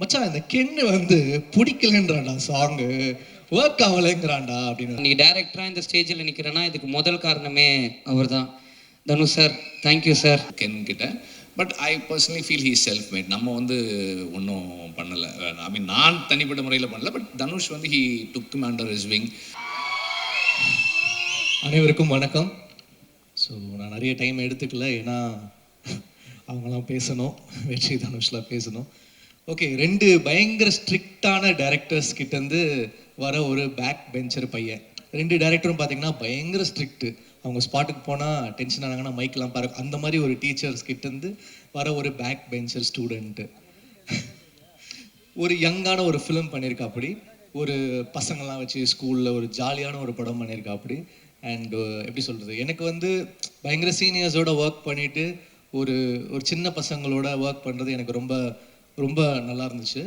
மச்சான் இந்த கென்னு வந்து பிடிக்கலன்றான்டா சாங்கு, ஒர்க் ஆகலைங்கிறான்டா அப்படின்னு. நீ டைரக்டராக இந்த ஸ்டேஜில் நிற்கிறேன்னா இதுக்கு முதல் காரணமே அவர் தான். Dhanush sir, thank you sir. Ken கிட்ட but I personally feel he self made. நம்ம வந்து ஒன்றும் பண்ணலை. ஐ மீன் நான் தனிப்பட்ட முறையில் பண்ணல. பட் தனுஷ் வந்து he took under his wing. அனைவருக்கும் வணக்கம். ஸோ நான் நிறைய டைம் எடுத்துக்கல, ஏன்னா அவங்களாம் பேசணும், வெற்றி தனுஷ்லாம் பேசணும். ஓகே, ரெண்டு பயங்கர ஸ்ட்ரிக்டான டைரக்டர்ஸ் கிட்டேருந்து வர ஒரு பேக் பெஞ்சர் பையன். ரெண்டு டைரக்டரும் பார்த்தீங்கன்னா பயங்கர ஸ்ட்ரிக்ட்டு. அவங்க ஸ்பாட்டுக்கு போனால் டென்ஷன் ஆனாங்கன்னா மைக்கெலாம் பாரு, அந்த மாதிரி ஒரு டீச்சர்ஸ் கிட்டேருந்து வர ஒரு பேக் பெஞ்சர் ஸ்டூடெண்ட்டு. ஒரு யங்கான ஒரு ஃபிலிம் பண்ணியிருக்கா, அப்படி ஒரு பசங்கள்லாம் வச்சு ஸ்கூலில் ஒரு ஜாலியான ஒரு படம் பண்ணியிருக்கா அப்படி. அண்டு எப்படி சொல்கிறது, எனக்கு வந்து பயங்கர சீனியர்ஸோட ஒர்க் பண்ணிவிட்டு ஒரு ஒரு சின்ன பசங்களோட ஒர்க் பண்ணுறது எனக்கு ரொம்ப ரொம்ப நல்லா இருந்துச்சு.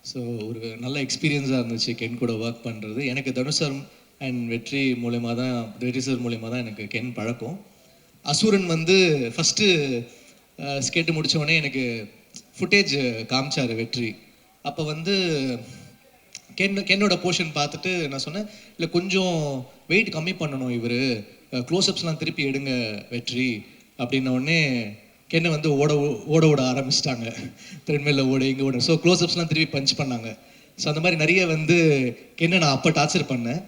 ஸோ ஒரு நல்ல எக்ஸ்பீரியன்ஸாக இருந்துச்சு கென் கூட ஒர்க் பண்ணுறது. எனக்கு தனுஷ் சார் அண்ட் வெற்றி சார் மூலயமா தான் எனக்கு கென் பழக்கம். அசுரன் வந்து ஃபஸ்ட்டு ஸ்கெட்டு முடித்தோடனே எனக்கு ஃபுட்டேஜ் காமிச்சார் வெற்றி. அப்போ வந்து கென்னோட போர்ஷன் பார்த்துட்டு நான் சொன்னேன், இல்லை கொஞ்சம் வெயிட் கம்மி பண்ணணும், இவர் க்ளோஸ்அப்ஸ்லாம் திருப்பி எடுங்க வெற்றி அப்படின்ன உடனே கென்னை வந்து ஓட ஆரம்பிச்சிட்டாங்க. த்ரெட்மில்லில் ஓட இங்கே ஓட. ஸோ க்ளோஸ்அப்ஸ்லாம் திருப்பி பஞ்ச் பண்ணாங்க. ஸோ அந்த மாதிரி நிறைய வந்து கென்னை நான் அப்போ டார்ச்சர் பண்ணேன்.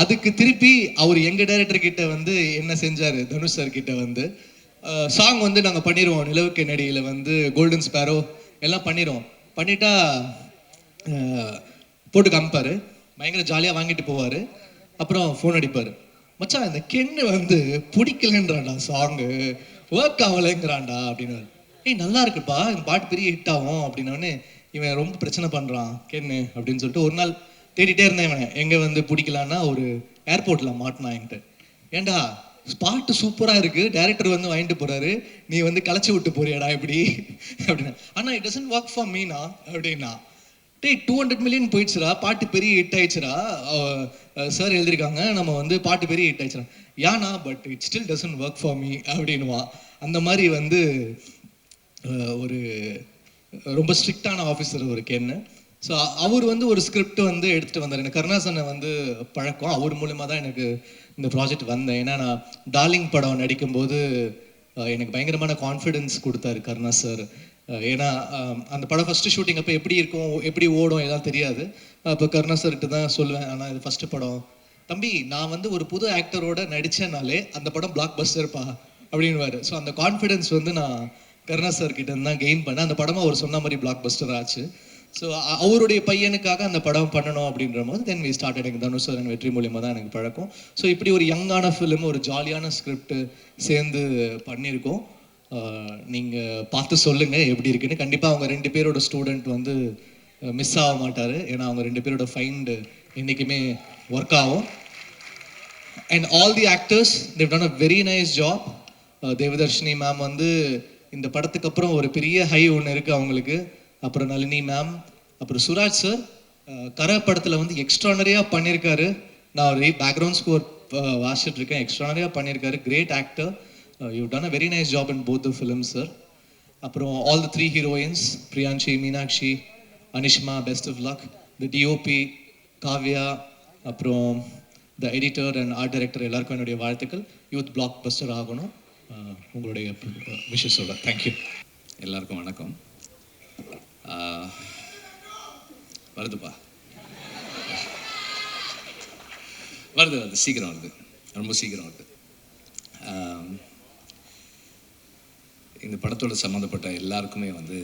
அதுக்கு திருப்பி அவர் எங்கள் டைரக்டர் கிட்ட வந்து என்ன செஞ்சார், தனுஷ் சார் கிட்ட வந்து சாங் வந்து நாங்கள் பண்ணிடுவோம், நிலவுக்கு நடியில் வந்து கோல்டன் ஸ்பேரோ எல்லாம் பண்ணிடுவோம். பண்ணிட்டா போட்டு காமிப்பார், பயங்கர ஜாலியாக வாங்கிட்டு போவார். அப்புறம் ஃபோன் அடிப்பார், மச்சான் இந்த கென்னு வந்து பிடிக்கலன்றான்டா சாங்கு, ஒர்க் ஆகலைங்கிறான்டா அப்படின்னு. ஏய் நல்லா இருக்குப்பா, இந்த பாட்டு பெரிய ஹிட் ஆகும் அப்படின்னோடனே இவன் ரொம்ப பிரச்சனை பண்ணுறான் கென்னு அப்படின்னு சொல்லிட்டு ஒரு நாள் தேடிட்டே இருந்தேன். இவன் எங்கே வந்து பிடிக்கலான்னா ஒரு ஏர்போர்ட்டில் மாட்டினான் என்கிட்ட. ஏண்டா பாட்டு சூப்பராக இருக்குது, டேரக்டர் வந்து வாங்கிட்டு போகிறாரு, நீ வந்து களைச்சி விட்டு போறியாடா இப்படி அப்படின்னா. ஆனால் it doesn't work for Meena அப்படின்னா. டேய் 200 மில்லியன் போயிடுச்சுடா, பாட்டு பெரிய ஹிட் ஆயிடுச்சுடா, சார் எழுதியிருக்காங்க, நம்ம வந்து பாட்டு பெரிய ஹிட் ஆயிடுச்சுடா. ஏன்னா but it still doesn't work for me அப்படின்வான். அந்த மாதிரி வந்து ஒரு ரொம்ப ஸ்ட்ரிக்டான ஆஃபீஸர் ஒரு கென்னு. ஸோ அவர் வந்து ஒரு ஸ்கிரிப்ட் வந்து எடுத்துகிட்டு வந்தார். எனக்கு கருணாசனை வந்து பழக்கம், அவர் மூலமாக தான் எனக்கு இந்த ப்ராஜெக்ட் வந்தேன். ஏன்னா நான் டார்லிங் படம் நடிக்கும்போது எனக்கு பயங்கரமான கான்ஃபிடென்ஸ் கொடுத்தாரு கருணா சார். ஏன்னா அந்த படம் ஃபஸ்ட்டு ஷூட்டிங் அப்போ எப்படி இருக்கும், எப்படி ஓடும் எல்லாம் தெரியாது. அப்போ கருணா சார்கிட்ட தான் சொல்லுவேன், ஆனால் இது ஃபஸ்ட்டு படம் தம்பி, நான் வந்து ஒரு புது ஆக்டரோட நடித்தேனாலே அந்த படம் பிளாக் பஸ்டர்ப்பா அப்படின்வாரு. ஸோ அந்த கான்ஃபிடென்ஸ் வந்து நான் கருணா சார் கிட்ட தான் கெயின் பண்ணேன். அந்த படமாக அவர் சொன்ன மாதிரி பிளாக் பஸ்டர் ஆச்சு. ஸோ அவருடைய பையனுக்காக அந்த படம் பண்ணணும் அப்படின்ற போது தென் வி ஸ்டார்ட். எனக்கு தனுஷ் சார் எனக்கு வெற்றி மூலியமாக தான் எனக்கு பழக்கம். ஸோ இப்படி ஒரு யங்கான ஃபிலிம், ஒரு ஜாலியான ஸ்கிரிப்ட் சேர்ந்து பண்ணியிருக்கோம். நீங்கள் பார்த்து சொல்லுங்கள் எப்படி இருக்குன்னு. கண்டிப்பாக அவங்க ரெண்டு பேரோட ஸ்டூடெண்ட் வந்து மிஸ் ஆக மாட்டார், ஏன்னா அவங்க ரெண்டு பேரோட ஃபைண்டு என்றைக்குமே ஒர்க் ஆகும். And all the actors they've done a very nice job. Devadarshini ma'am வந்து இந்த படத்துக்கு அப்புறம் ஒரு பெரிய ஹை ஒன்று இருக்குது அவங்களுக்கு. அப்புறம் நளினி மேம், அப்புறம் சுராஜ் சார் கரை படத்தில் வந்து எக்ஸ்ட்ரானரியாக பண்ணியிருக்காரு. நான் ஒரு பேக்ரவுண்ட் ஸ்கோர் வாசிச்சுட்டு இருக்கேன், எக்ஸ்ட்ரானரியாக பண்ணியிருக்காரு. Great actor, you done a very nice job in both the films sir. அப்புறம் all the 3 heroines, Priyanshi, Meenakshi, Anishma, best of luck. The DOP Kavya, அப்புறம் the editor and art director, எல்லாருக்கும் என்னுடைய வாழ்த்துக்கள். யூத் பிளாக் பஸ்டர் ஆகணும், உங்களுடைய விஷஸோட. தேங்க்யூ. எல்லாருக்கும் வணக்கம். வருதுப்பா, வருது சீக்கிரம் வருது, ரொம்ப சீக்கிரம் வருது. இந்த படத்தோட சம்மந்தப்பட்ட எல்லாருக்குமே வந்து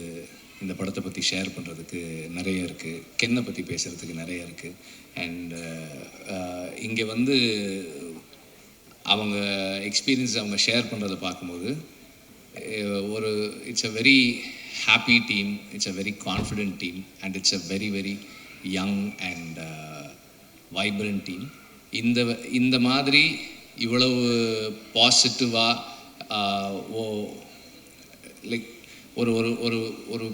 இந்த படத்தை பற்றி ஷேர் பண்ணுறதுக்கு நிறைய இருக்குது, கென்னை பற்றி பேசுகிறதுக்கு நிறைய இருக்குது. அண்ட் இங்கே வந்து அவங்க எக்ஸ்பீரியன்ஸ் அவங்க ஷேர் பண்ணுறதை பார்க்கும்போது ஒரு it's a very happy team, it's a very confident team, and it's a very very young and vibrant team. இந்த மாதிரி இவ்வளவு பாசிட்டிவாக லைக் ஒரு ஒரு ஒரு ஒரு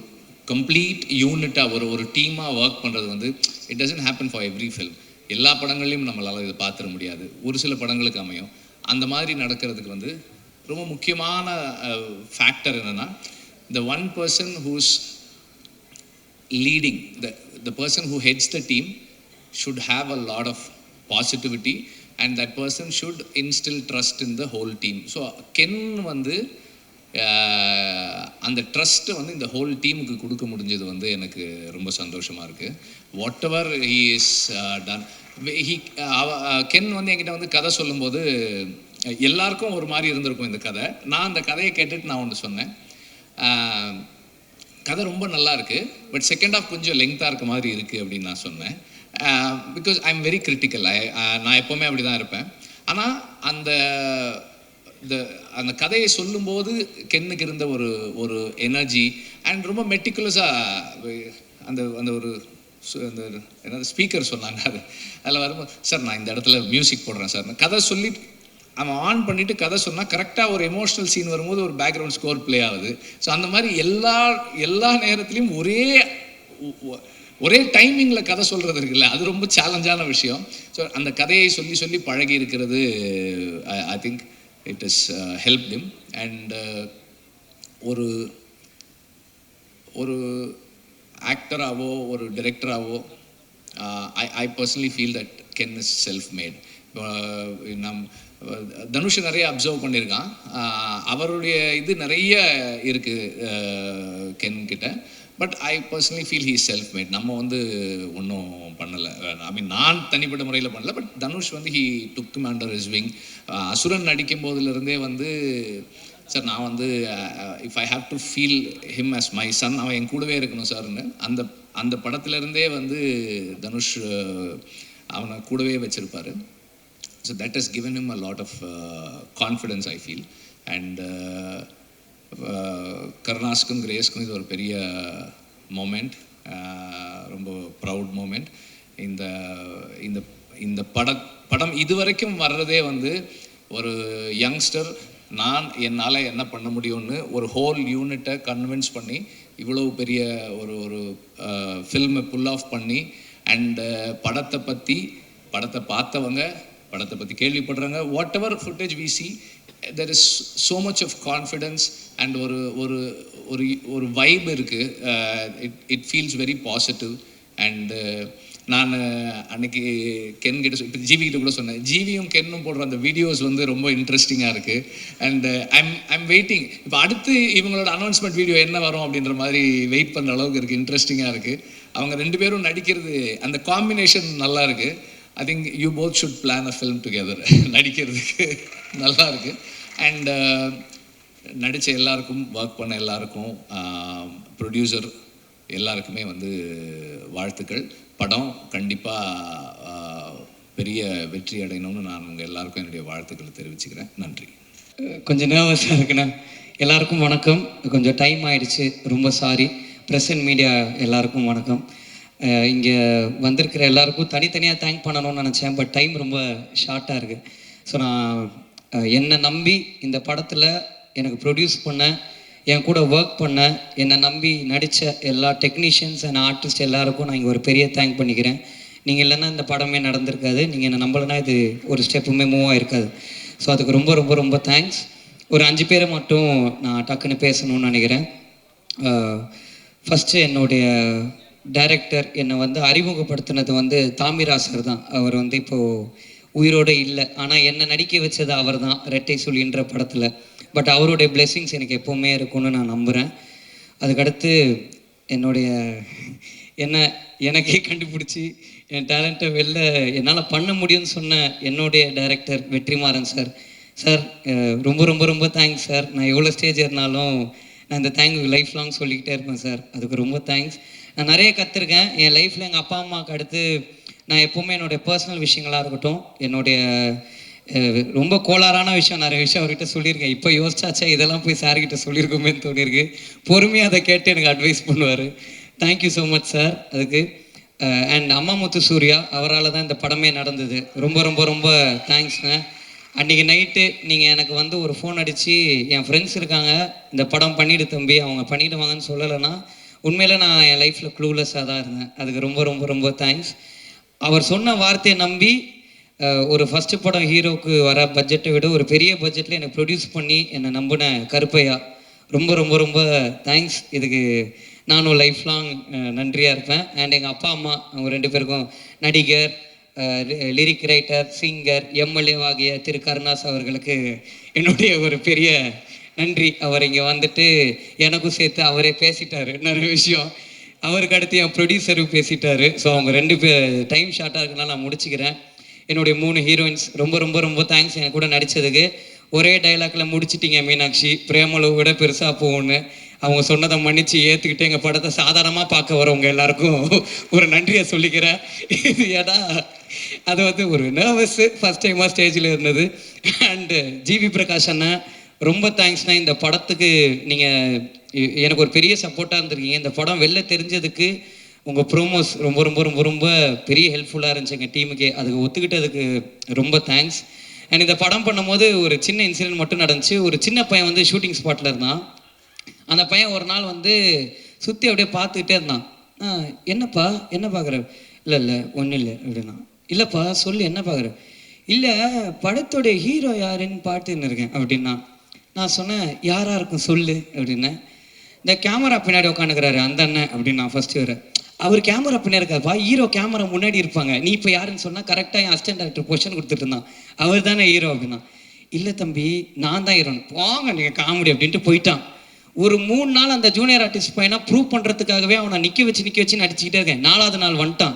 கம்ப்ளீட் யூனிட்டாக ஒரு டீமாக ஒர்க் பண்ணுறது வந்து it doesn't happen for every film. எல்லா படங்கள்லையும் நம்மளால் இதை பார்த்துட முடியாது, ஒரு சில படங்களுக்கு அமையும். அந்த மாதிரி நடக்கிறதுக்கு வந்து ரொம்ப முக்கியமான ஃபேக்டர் என்னென்னா, the one person who's leading, the person who heads the team should have a lot of positivity, and that person should instill trust in the whole team. So Ken வந்து அந்த ட்ரஸ்ட்டை வந்து இந்த ஹோல் டீமுக்கு கொடுக்க முடிஞ்சது வந்து எனக்கு ரொம்ப சந்தோஷமாக இருக்குது. What ever he is done, Ken வந்து என்கிட்ட வந்து கதை சொல்லும்போது எல்லாருக்கும் ஒரு மாதிரி இருந்திருக்கும் இந்த கதை. நான் அந்த கதையை கேட்டுட்டு நான் ஒன்று சொன்னேன், கதை ரொம்ப நல்லா இருக்குது, பட் செகண்ட் ஹாஃப் கொஞ்சம் லெங்க்த்தாக இருக்க மாதிரி இருக்குது அப்படின்னு நான் சொன்னேன். Because I am very critical, நான் எப்போவுமே அப்படி தான் இருப்பேன். ஆனால் அந்த கதையை சொல்லும்போது கென்னுக்கு இருந்த ஒரு எனர்ஜி அண்ட் ரொம்ப மெட்டிகுலஸாக அந்த ஒரு அந்த என்னது ஸ்பீக்கர் சொன்னாங்க, அதில் வரும்போது சார் நான் இந்த இடத்துல மியூசிக் போடுறேன் சார், கதை சொல்லி அவன் ஆன் பண்ணிவிட்டு கதை சொன்னால் கரெக்டாக ஒரு எமோஷ்னல் சீன் வரும்போது ஒரு பேக்ரவுண்ட் ஸ்கோர் ப்ளே ஆகுது. ஸோ அந்த மாதிரி எல்லா நேரத்துலையும் ஒரே டைமிங்கில் கதை சொல்கிறது இருக்குல்ல, அது ரொம்ப சேலஞ்சான விஷயம். ஸோ அந்த கதையை சொல்லி சொல்லி பழகி இருக்கிறது I think it is helped him. And ஒரு ஆக்டராகவோ ஒரு டிரெக்டராகவோ I personally feel that Ken is self made. Dhanush நிறைய அப்சர்வ் பண்ணியிருக்கான், அவருடைய இது நிறைய இருக்குது கென் கிட்ட. But I personally feel he self made. நம்ம வந்து ஒன்றும் பண்ணலை, ஐ மீன் நான் தனிப்பட்ட முறையில் பண்ணல, பட் தனுஷ் வந்து he took him under his wing. Asuran நடிக்கும் போதுலேருந்தே வந்து சார் நான் வந்து if I have to feel him as my son, அவன் என் கூடவே இருக்கணும் சார்னு அந்த படத்துலேருந்தே வந்து தனுஷ் அவனை கூடவே வச்சுருப்பார். So that has given him a lot of confidence I feel. And கருணாஸ்க்கும் கிரேஸ்க்கும் இது ஒரு பெரிய மோமெண்ட், ரொம்ப ப்ரவுட் மோமெண்ட். இந்த படம் இதுவரைக்கும் வர்றதே வந்து ஒரு யங்ஸ்டர் என்னால் என்ன பண்ண முடியும்னு ஒரு ஹோல் யூனிட்டை கன்வின்ஸ் பண்ணி இவ்வளோ பெரிய ஒரு ஃபில்மை புல் ஆஃப் பண்ணி அண்டு படத்தை பார்த்தவங்க படத்தை பற்றி கேள்விப்படுறாங்க, whatever footage we see there is so much of confidence and ஒரு வைப் இருக்குது. it feels very positive. and நான் அன்னைக்கு கென் கிட்ட இப்போ ஜிவி கிட்ட கூட சொன்னேன், ஜிவியும் கென்னும் போடுற அந்த வீடியோஸ் வந்து ரொம்ப இன்ட்ரெஸ்டிங்காக இருக்குது. அண்ட் ஐம் வெயிட்டிங், இப்போ அடுத்து இவங்களோட அனௌன்ஸ்மெண்ட் வீடியோ என்ன வரும் அப்படின்ற மாதிரி வெயிட் பண்ணுற அளவுக்கு இருக்குது, இன்ட்ரெஸ்டிங்காக இருக்குது. அவங்க 2 பேரும் நடிக்கிறது அந்த காம்பினேஷன் நல்லா இருக்குது. I think you both should plan a film together. நடிக்கிறதுக்கு நல்லா இருக்குது. அண்ட் நடித்த எல்லாருக்கும், ஒர்க் பண்ண எல்லாருக்கும், ப்ரொடியூசர் எல்லாருக்குமே வந்து வாழ்த்துக்கள். படம் கண்டிப்பாக பெரிய வெற்றி அடையணும்னு நான் உங்கள் எல்லாருக்கும் என்னுடைய வாழ்த்துக்களை தெரிவிச்சுக்கிறேன். நன்றி. கொஞ்சம் நர்வஸாக இருக்குண்ணா. எல்லாருக்கும் வணக்கம். கொஞ்சம் டைம் ஆயிடுச்சு, ரொம்ப சாரி. ப்ரெஸ் அண்ட் மீடியா எல்லாருக்கும் வணக்கம். இங்கே வந்திருக்கிற எல்லாருக்கும் தனித்தனியாக தேங்க் பண்ணணும்னு நினச்சேன், பட் டைம் ரொம்ப ஷார்ட்டாக இருக்குது. ஸோ நான் என்னை நம்பி இந்த படத்தில் எனக்கு ப்ரொடியூஸ் பண்ண, என் கூட ஒர்க் பண்ண, என்னை நம்பி நடித்த எல்லா டெக்னீஷியன்ஸ் அண்ட் ஆர்டிஸ்ட் எல்லாருக்கும் நான் இங்கே ஒரு பெரிய தேங்க் பண்ணிக்கிறேன். நீங்கள் இல்லைன்னா இந்த படமே நடந்திருக்காது, நீங்கள் என்னை நம்பலைன்னா இது ஒரு ஸ்டெப்புமே மூவ் ஆகிருக்காது. ஸோ அதுக்கு ரொம்ப ரொம்ப ரொம்ப தேங்க்ஸ். ஒரு 5 பேரை மட்டும் நான் டக்குன்னு பேசணும்னு நினைக்கிறேன். ஃபஸ்ட்டு என்னுடைய டைரக்டர் என்னை வந்து அறிமுகப்படுத்தினது வந்து தாமிராசர் தான். அவர் வந்து இப்போது உயிரோடு இல்லை, ஆனால் என்னை நடிக்க வச்சது அவர் தான் ரெட்டை சுழின்ற படத்தில். பட் அவருடைய பிளெஸ்ஸிங்ஸ் எனக்கு எப்போவுமே இருக்கும்னு நான் நம்புகிறேன். அதுக்கடுத்து எனக்கே கண்டுபிடிச்சி என் டேலண்ட்டை என்னால் பண்ண முடியும்னு சொன்ன என்னுடைய டைரக்டர் வெற்றிமாறன் சார். சார் ரொம்ப ரொம்ப ரொம்ப தேங்க்ஸ் சார். நான் எவ்வளோ ஸ்டேஜ் இருந்தாலும் நான் இந்த தேங்க் லைஃப் லாங் சொல்லிக்கிட்டே இருப்பேன் சார். அதுக்கு ரொம்ப தேங்க்ஸ். நான் நிறைய கற்றுருக்கேன் என் லைஃப்பில். எங்கள் அப்பா அம்மாவுக்கு அடுத்து நான் எப்போவுமே என்னுடைய பர்சனல் விஷயங்களாக இருக்கட்டும், என்னுடைய ரொம்ப கோளாறான விஷயம் நிறைய விஷயம் அவர்கிட்ட சொல்லியிருக்கேன். இப்போ யோசிச்சாச்சா இதெல்லாம் போய் சார்கிட்ட சொல்லியிருக்கோமேன்னு தோணியிருக்கு. பொறுமையாக அதை கேட்டு எனக்கு அட்வைஸ் பண்ணுவார். தேங்க்யூ ஸோ மச் சார் அதுக்கு. அண்ட் அம்மா முத்து சூர்யா, அவரால் தான் இந்த படமே நடந்தது. ரொம்ப ரொம்ப ரொம்ப தேங்க்ஸ்ங்க. அன்றைக்கி நைட்டு நீங்கள் எனக்கு வந்து ஒரு ஃபோன் அடித்து, என் ஃப்ரெண்ட்ஸ் இருக்காங்க இந்த படம் பண்ணிவிடு தம்பி, அவங்க பண்ணிவிடுவாங்கன்னு சொல்லலைன்னா உண்மையில் நான் என் லைஃப்பில் க்ளூலெஸ்ஸாக தான் இருந்தேன். அதுக்கு ரொம்ப ரொம்ப ரொம்ப தேங்க்ஸ். அவர் சொன்ன வார்த்தையை நம்பி ஒரு ஃபஸ்ட்டு படம் ஹீரோவுக்கு வர பட்ஜெட்டை விட ஒரு பெரிய பட்ஜெட்டில் எனக்கு ப்ரொடியூஸ் பண்ணி என்னை நம்பின கருப்பையா, ரொம்ப ரொம்ப ரொம்ப தேங்க்ஸ். இதுக்கு நானும் லைஃப் லாங் நன்றியாக இருப்பேன். அண்ட் எங்கள் அப்பா அம்மா அவங்க 2 பேருக்கும் நடிகர், லிரிக் ரைட்டர், சிங்கர், எம்எல்ஏவாகிய திரு கருணாஸ் அவர்களுக்கு என்னுடைய ஒரு பெரிய நன்றி. அவர் இங்கே வந்துட்டு எனக்கும் சேர்த்து அவரே பேசிட்டாரு நிறைய விஷயம். அவருக்கு அடுத்து என் ப்ரொடியூசரும் பேசிட்டாரு. ஸோ அவங்க 2 பேர் டைம் ஷார்ட்டாக இருக்குனால நான் முடிச்சுக்கிறேன். என்னுடைய 3 ஹீரோயின்ஸ் ரொம்ப ரொம்ப ரொம்ப தேங்க்ஸ் எனக்கு கூட நடித்ததுக்கு. ஒரே டைலாக்ல முடிச்சிட்டிங்க மீனாட்சி, பிரேமலு விட பெருசாக போகணுன்னு. அவங்க சொன்னதை மன்னிச்சு ஏற்றுக்கிட்டு எங்கள் படத்தை சாதாரணமாக பார்க்க வரவங்க எல்லாருக்கும் ஒரு நன்றியை சொல்லிக்கிறேன். இது ஏன்னா அது வந்து ஒரு நர்வஸ்ஸு ஃபஸ்ட் டைமாக ஸ்டேஜில் இருந்தது. அண்டு ஜிவி பிரகாஷ் அண்ணன் ரொம்ப தேங்க்ஸ்ண்ணா. இந்த படத்துக்கு நீங்கள் எனக்கு ஒரு பெரிய சப்போர்ட்டாக இருந்திருக்கீங்க. இந்த படம் வெளில தெரிஞ்சதுக்கு உங்கள் ப்ரோமோஸ் ரொம்ப ரொம்ப ரொம்ப ரொம்ப பெரிய ஹெல்ப்ஃபுல்லாக இருந்துச்சு எங்கள் டீமுக்கு. அதுக்கு ஒத்துக்கிட்டதுக்கு ரொம்ப தேங்க்ஸ். அண்ட் இந்த படம் பண்ணும்போது ஒரு சின்ன இன்சிடென்ட் மட்டும் நடந்துச்சு. ஒரு சின்ன பையன் வந்து ஷூட்டிங் ஸ்பாட்டில் இருந்தான். அந்த பையன் ஒரு நாள் வந்து சுற்றி அப்படியே பார்த்துக்கிட்டே இருந்தான். என்னப்பா என்ன பார்க்குற? இல்லை ஒன்றும் இல்லை அப்படின்னா. இல்லைப்பா சொல்லு என்ன பார்க்குற? இல்லை படத்தோடைய ஹீரோ யாருன்னு பார்த்துன்னு இருக்கேன் அப்படின்னா. நான் சொன்னேன் யாராக இருக்கும் சொல்லு அப்படின்னேன். இந்த கேமரா பின்னாடி உட்காந்துக்கிறாரு அந்த அண்ணன் அப்படின்னா. ஃபர்ஸ்ட் அவர் கேமரா பின்னாடி இருக்காருப்பா, ஹீரோ கேமரா முன்னாடி இருப்பாங்க. நீ இப்போ யாருன்னு சொன்னால் கரெக்டாக என் அசிஸ்டன்ட் டைரக்டர் பொசிஷன் கொடுத்துட்டு இருந்தான். அவர் தானே ஹீரோ அப்படின்னா. இல்லை தம்பி நான் தான் ஹீரோன்னு. போங்க நீங்கள் காமெடி அப்படின்ட்டு போயிட்டான். ஒரு 3 நாள் அந்த ஜூனியர் ஆர்டிஸ்ட் பையனா ப்ரூவ் பண்ணுறதுக்காகவே அவனை நிற்க வச்சு நடிச்சுக்கிட்டே இருக்கேன். 4வது நாள் வந்துட்டான்.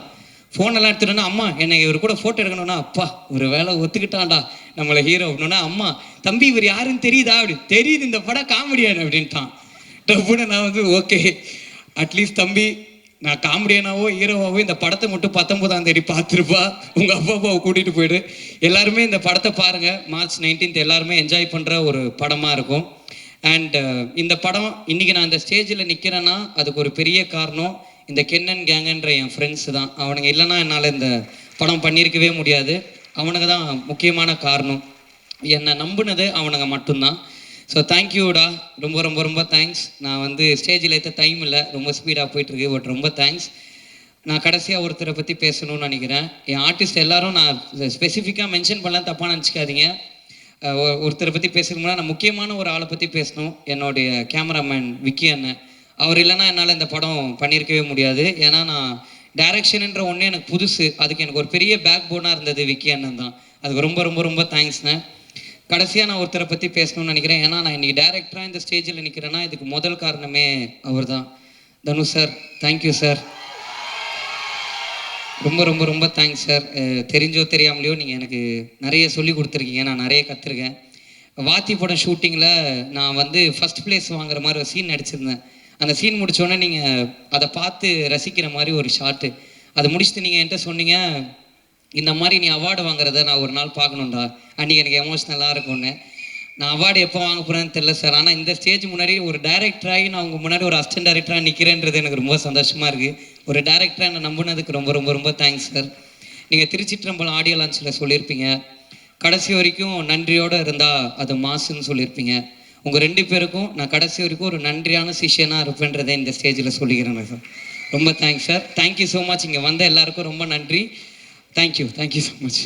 ஃபோனெல்லாம் எடுத்துட்டோன்னா அம்மா என்னை இவர் கூட ஃபோட்டோ எடுக்கணும்னா, அப்பா ஒரு வேலை ஒத்துக்கிட்டான்டா நம்மளை ஹீரோ அப்படின்னா. அம்மா தம்பி இவர் யாருன்னு தெரியுதா? அப்படி தெரியுது, இந்த படம் காமெடியான அப்படின்ட்டான். டப்புன்னு நான் வந்து ஓகே அட்லீஸ்ட் தம்பி நான் காமெடியனாவோ ஹீரோவாவோ இந்த படத்தை மட்டும் 19ஆம் தேதி பார்த்துருப்பா, உங்கள் அப்பா அப்பாவை கூட்டிகிட்டு போயிடு. எல்லாருமே இந்த படத்தை பாருங்கள். மார்ச் 19 எல்லாருமே என்ஜாய் பண்ணுற ஒரு படமாக இருக்கும். அண்ட் இந்த படம் இன்றைக்கி நான் இந்த ஸ்டேஜில் நிற்கிறேன்னா அதுக்கு ஒரு பெரிய காரணம் இந்த கென்னன் கேங்குன்ற என் ஃப்ரெண்ட்ஸு தான். அவனுங்க இல்லைன்னா என்னால் இந்த படம் பண்ணியிருக்கவே முடியாது. அவனுங்க தான் முக்கியமான காரணம். என்னை நம்பினது அவனுங்க மட்டும்தான். ஸோ தேங்க்யூடா, ரொம்ப ரொம்ப ரொம்ப தேங்க்ஸ். நான் வந்து ஸ்டேஜில் ஏற்ற டைம் இல்லை, ரொம்ப ஸ்பீடாக போயிட்டுருக்கு. பட் ரொம்ப தேங்க்ஸ். நான் கடைசியாக ஒருத்தரை பற்றி பேசணும்னு நினைக்கிறேன். என் ஆர்டிஸ்ட் எல்லோரும் நான் ஸ்பெசிஃபிக்காக மென்ஷன் பண்ணலாம், தப்பாக நினச்சிக்காதீங்க. ஒருத்தரை பற்றி பேசணும்னா நான் முக்கியமான ஒரு ஆளை பற்றி பேசணும். என்னுடைய கேமராமேன் விக்கி அண்ணன். அவர் இல்லைன்னா என்னால் இந்த படம் பண்ணியிருக்கவே முடியாது. ஏன்னா நான் டைரக்ஷனுன்ற ஒன்று எனக்கு புதுசு. அதுக்கு எனக்கு ஒரு பெரிய பேக் போனாக இருந்தது விக்கி அண்ணன் தான். அதுக்கு ரொம்ப ரொம்ப ரொம்ப தேங்க்ஸ்ண்ணே. கடைசியாக நான் ஒருத்தரை பற்றி பேசணும்னு நினைக்கிறேன். ஏன்னா நான் இன்றைக்கி டேரக்டராக இந்த ஸ்டேஜில் நிற்கிறேன்னா இதுக்கு முதல் காரணமே அவர் தான். Dhanush sir, thank you sir. ரொம்ப ரொம்ப ரொம்ப தேங்க்ஸ் சார். தெரிஞ்சோ தெரியாமலையோ நீங்கள் எனக்கு நிறைய சொல்லி கொடுத்துருக்கீங்க. நான் நிறைய கற்றுருக்கேன். வாத்தி படம் ஷூட்டிங்கில் நான் வந்து ஃபஸ்ட் ப்ளேஸ் வாங்குற மாதிரி ஒரு சீன் நடிச்சிருந்தேன். அந்த சீன் முடித்தோடனே நீங்கள் அதை பார்த்து ரசிக்கிற மாதிரி ஒரு ஷாட்டு. அதை முடிச்சுட்டு நீங்கள் என்கிட்ட சொன்னீங்க, இந்த மாதிரி நீ அவார்டு வாங்குறத நான் ஒரு நாள் பார்க்கணுண்டா, அன்றைக்கி எனக்கு எமோஷ்னலாக இருக்கும்னு. நான் அவார்டு எப்போ வாங்க போகிறேன்னு தெரில சார். ஆனால் இந்த ஸ்டேஜ் முன்னாடி ஒரு டைரக்டராகி நான் உங்கள் முன்னாடி ஒரு அசிஸ்டன்ட் டைரக்டராக நிற்கிறேன்றது எனக்கு ரொம்ப சந்தோஷமாக இருக்குது. ஒரு டைரக்டராக என்னை நம்பினதுக்கு ரொம்ப ரொம்ப ரொம்ப தேங்க்ஸ் சார். நீங்கள் திருச்சிற்றம்பலம் ஆடியோ லான்ச்சில் சொல்லியிருப்பீங்க, கடைசி வரைக்கும் நன்றியோடு இருந்தால் அது மாசுன்னு சொல்லியிருப்பீங்க. உங்கள் 2 பேருக்கும் நான் கடைசி வரைக்கும் ஒரு நன்றியான சிஷியனாக இருப்பேன்றதை இந்த ஸ்டேஜில் சொல்லிக்கிறேன் சார். ரொம்ப thanks sir. Thank you so much. இங்கே வந்த எல்லாருக்கும் ரொம்ப நன்றி. Thank you so much.